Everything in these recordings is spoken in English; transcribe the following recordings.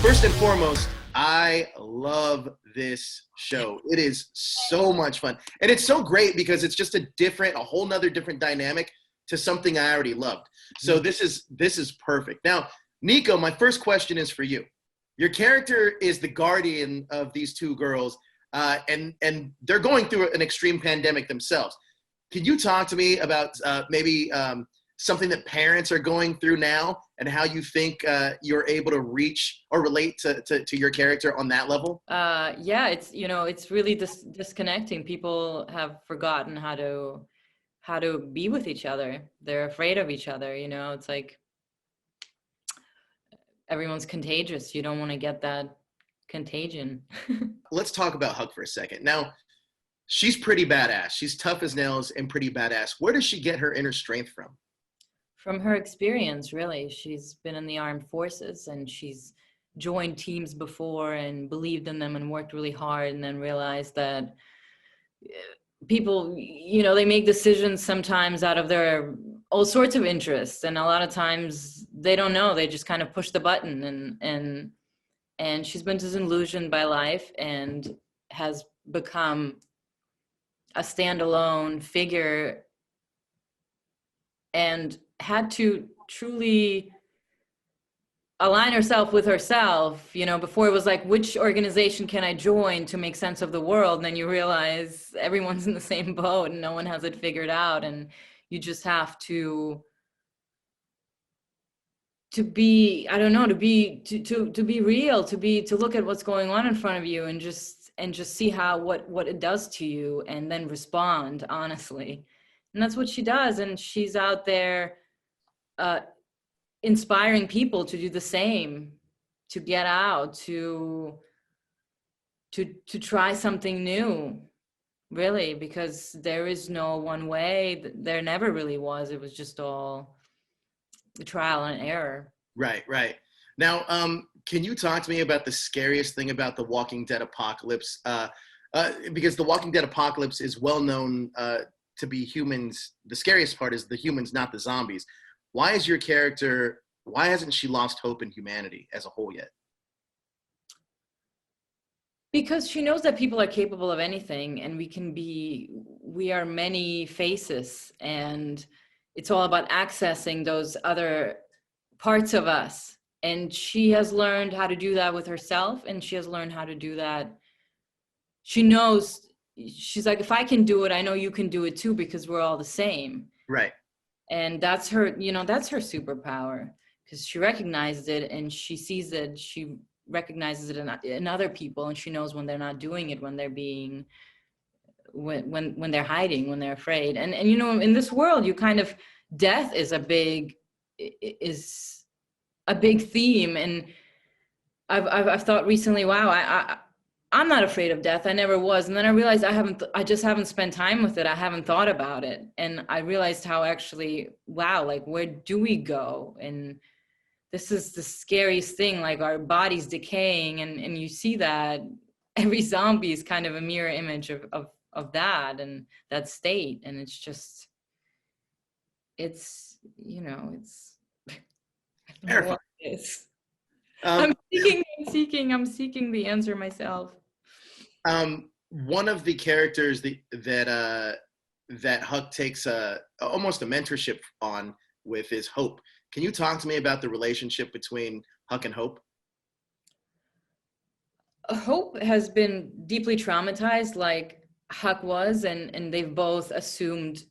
First and foremost, I love this show. It is so much fun. And it's so great because it's just a whole nother different dynamic to something I already loved. So this is perfect. Now, Nico, my first question is for you. Your character is the guardian of these two girls, and they're going through an extreme pandemic themselves. Can you talk to me about maybe something that parents are going through now and how you think you're able to reach or relate to your character on that level? Yeah, it's really disconnecting. People have forgotten how to be with each other. They're afraid of each other. It's like everyone's contagious. You don't want to get that contagion. Let's talk about Huck for a second. Now, she's pretty badass. She's tough as nails and pretty badass. Where does she get her inner strength from? From her experience, really. She's been in the armed forces and she's joined teams before and believed in them and worked really hard, and then realized that people, they make decisions sometimes out of their all sorts of interests, and a lot of times they don't know, they just kind of push the button, and she's been disillusioned by life and has become a standalone figure and had to truly align herself with herself. Before it was like, which organization can I join to make sense of the world? And then you realize everyone's in the same boat and no one has it figured out. And you just have to be, I don't know, to be real, to look at what's going on in front of you and just see what it does to you, and then respond honestly. And that's what she does. And she's out there inspiring people to do the same, to get out, to try something new, really, because there is no one way. There never really was. It was just all trial and error. Right. Now, can you talk to me about the scariest thing about the Walking Dead apocalypse? Because the Walking Dead apocalypse is well known to be humans. The scariest part is the humans, not the zombies. Why hasn't she lost hope in humanity as a whole yet? Because she knows that people are capable of anything, and we are many faces, and it's all about accessing those other parts of us. And she has learned how to do that with herself, and she has learned how to do that. She knows, she's like, if I can do it, I know you can do it too, because we're all the same. Right. And that's her, that's her superpower, because she recognizes it and she sees it. She recognizes it in other people, and she knows when they're not doing it, when they're being, when they're hiding, when they're afraid. And in this world, death is a big theme. And I've thought recently, wow, I'm not afraid of death. I never was. And then I realized I just haven't spent time with it. I haven't thought about it. And I realized how actually, wow, like, where do we go? And this is the scariest thing, like our body's decaying. And you see that every zombie is kind of a mirror image of that and that state. And it's just, it's I don't know what it is. I'm seeking the answer myself. One of the characters that Huck takes almost a mentorship on with is Hope. Can you talk to me about the relationship between Huck and Hope? Hope has been deeply traumatized like Huck was, and they've both assumed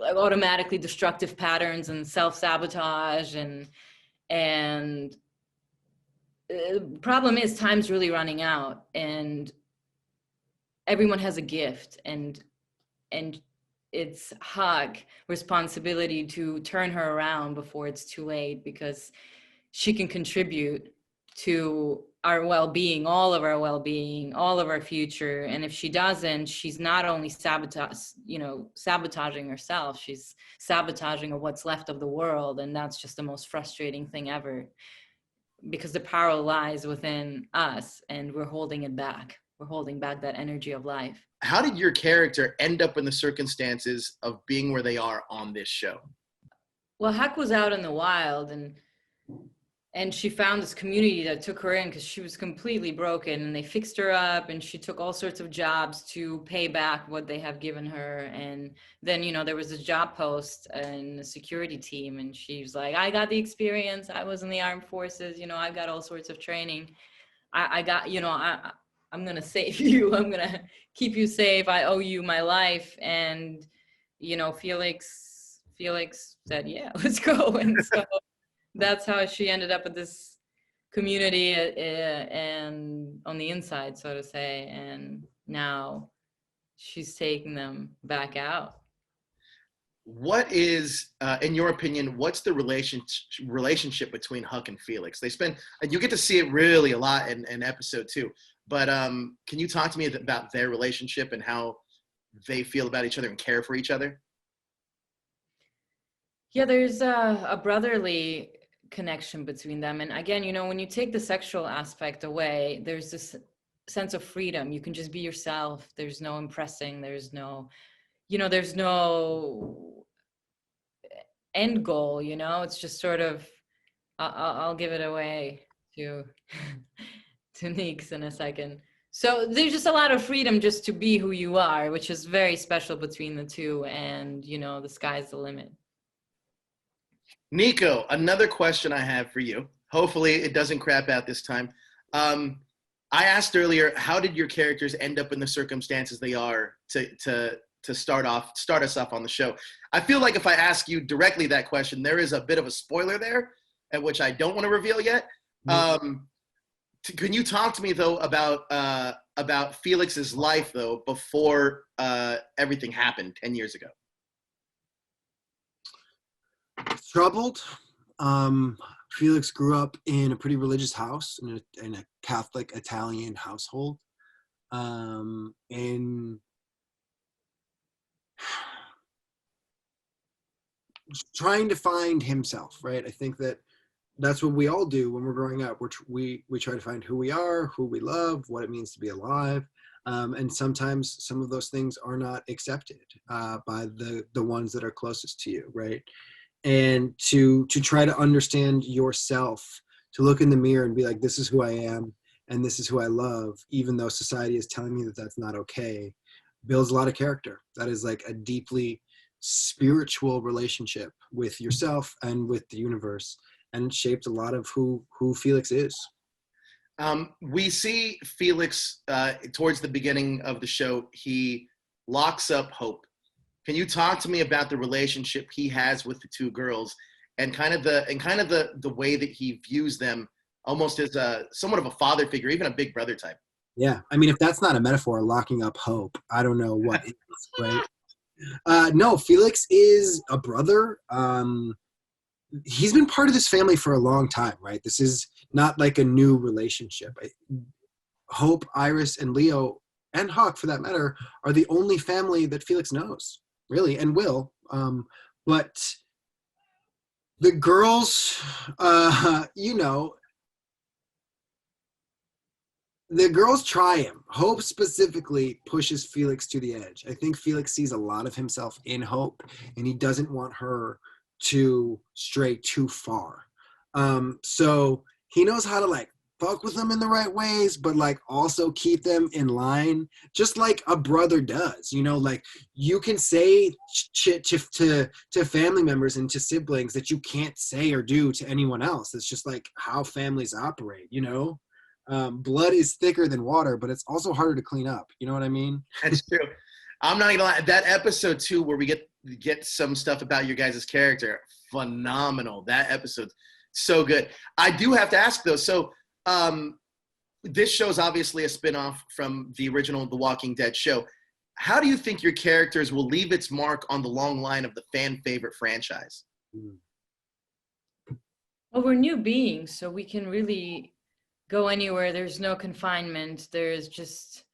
like automatically destructive patterns and self-sabotage, and the problem is time's really running out, and everyone has a gift, and it's Huck's responsibility to turn her around before it's too late, because she can contribute to our well-being, all of our well-being, all of our future. And if she doesn't, she's not only sabotaging herself, she's sabotaging what's left of the world. And that's just the most frustrating thing ever, because the power lies within us and we're holding it back. We're holding back that energy of life. How did your character end up in the circumstances of being where they are on this show? Well, Huck was out in the wild, and and she found this community that took her in because she was completely broken, and they fixed her up, and she took all sorts of jobs to pay back what they have given her. And then, you know, there was a job post in the security team, and she was like, I got the experience, I was in the armed forces, you know, I've got all sorts of training, I got, you know, I'm gonna save you, I'm gonna keep you safe, I owe you my life. And you know, Felix said, yeah, let's go. And so that's how she ended up at this community, and on the inside, so to say. And now she's taking them back out. What is, in your opinion, what's the relationship between Huck and Felix? They spend, and you get to see it really a lot in episode 2. But can you talk to me about their relationship and how they feel about each other and care for each other? Yeah, there's a brotherly connection between them. And again, you know, when you take the sexual aspect away, there's this sense of freedom. You can just be yourself. There's no impressing. There's no, you know, there's no end goal, you know. It's just sort of, I'll give it away to to Neeks in a second. So there's just a lot of freedom just to be who you are, which is very special between the two. And, you know, the sky's the limit. Nico, another question I have for you. Hopefully it doesn't crap out this time. I asked earlier, how did your characters end up in the circumstances they are to start us off on the show? I feel like if I ask you directly that question, there is a bit of a spoiler there, at which I don't want to reveal yet. Can you talk to me though about Felix's life though before everything happened 10 years ago? Troubled. Felix grew up in a pretty religious house, in a Catholic Italian household, and trying to find himself, right? I think that's what we all do when we're growing up. We try to find who we are, who we love, what it means to be alive. And sometimes some of those things are not accepted by the ones that are closest to you, right? And to try to understand yourself, to look in the mirror and be like, this is who I am and this is who I love, even though society is telling me that that's not okay, builds a lot of character. That is like a deeply spiritual relationship with yourself and with the universe, and it shaped a lot of who Felix is. We see Felix towards the beginning of the show, he locks up Hope. Can you talk to me about the relationship he has with the two girls, and kind of the way that he views them, almost as somewhat of a father figure, even a big brother type? Yeah, I mean, if that's not a metaphor, locking up Hope, I don't know what is, right? No, Felix is a brother. He's been part of this family for a long time, right? This is not like a new relationship. Hope, Iris, and Leo, and Huck, for that matter, are the only family that Felix knows, really, and will. But the girls, you know, the girls try him. Hope specifically pushes Felix to the edge. I think Felix sees a lot of himself in Hope, and he doesn't want her to stray too far. So he knows how to like fuck with them in the right ways, but like also keep them in line, just like a brother does. You know, like you can say shit to family members and to siblings that you can't say or do to anyone else. It's just like how families operate, you know? Blood is thicker than water, but it's also harder to clean up. You know what I mean? That's true. I'm not gonna lie. That episode 2 where we get some stuff about your guys' character, phenomenal. That episode's so good. I do have to ask though. So this show's obviously a spinoff from the original The Walking Dead show. How do you think your characters will leave its mark on the long line of the fan favorite franchise? Well, we're new beings, so we can really go anywhere. There's no confinement. There's just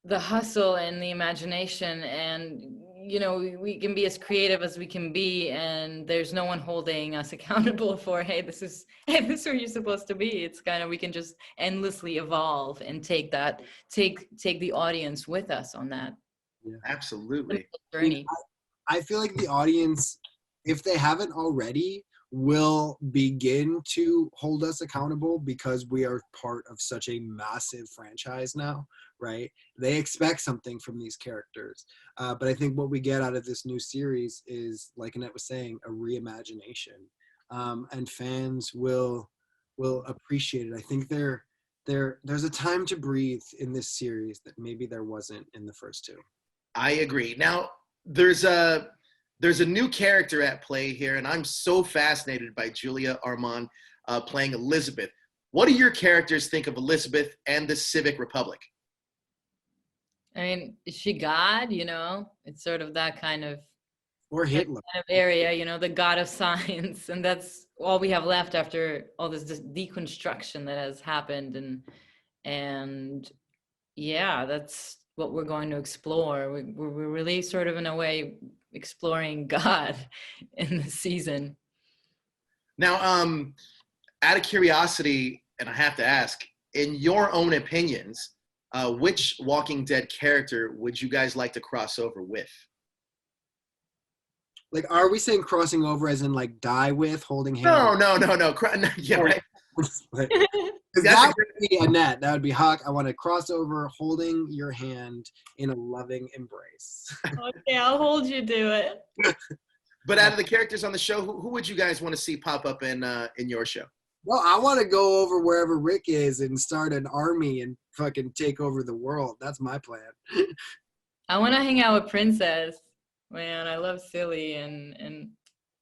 the hustle and the imagination, and you know, we can be as creative as we can be, and there's no one holding us accountable for, hey, this is where you're supposed to be. It's kind of, we can just endlessly evolve and take the audience with us on that. Yeah, absolutely. Journey. I feel like the audience, if they haven't already, will begin to hold us accountable because we are part of such a massive franchise now, right? They expect something from these characters. But I think what we get out of this new series is, like Annette was saying, a reimagination. And fans will appreciate it. I think there's a time to breathe in this series that maybe there wasn't in the first two. I agree. Now, there's a new character at play here, and I'm so fascinated by Julia Ormond playing Elizabeth. What do your characters think of Elizabeth and the Civic Republic? I mean, is she God? You know, it's sort of that kind of Hitler kind of area, you know, the god of science, and that's all we have left after all this deconstruction that has happened, and yeah, that's what we're going to explore. We're really sort of in a way exploring God in this season. Now, out of curiosity, and I have to ask, in your own opinions, which Walking Dead character would you guys like to cross over with? Like, are we saying crossing over as in like die with, holding hands? No. Yeah, right. That would be Annette. That would be Huck. I want to cross over holding your hand in a loving embrace. Okay, I'll hold you to it. But out of the characters on the show, who would you guys want to see pop up in your show? Well, I want to go over wherever Rick is and start an army and fucking take over the world. That's my plan. I want to hang out with Princess. Man, I love Silly, and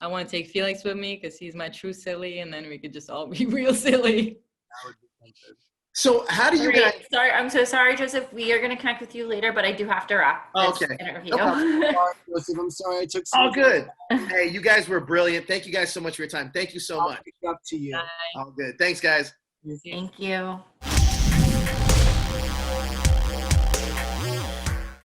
I want to take Felix with me because he's my true Silly, and then we could just all be real silly. That would be something. So how do you guys... Sorry, I'm so sorry, Joseph. We are going to connect with you later, but I do have to wrap this interview. No problem. Sorry, Joseph, I'm sorry I took so All good. Hey, you guys were brilliant. Thank you guys so much for your time. Thank you so much. Up to you. Bye. All good. Thanks, guys. Thank you.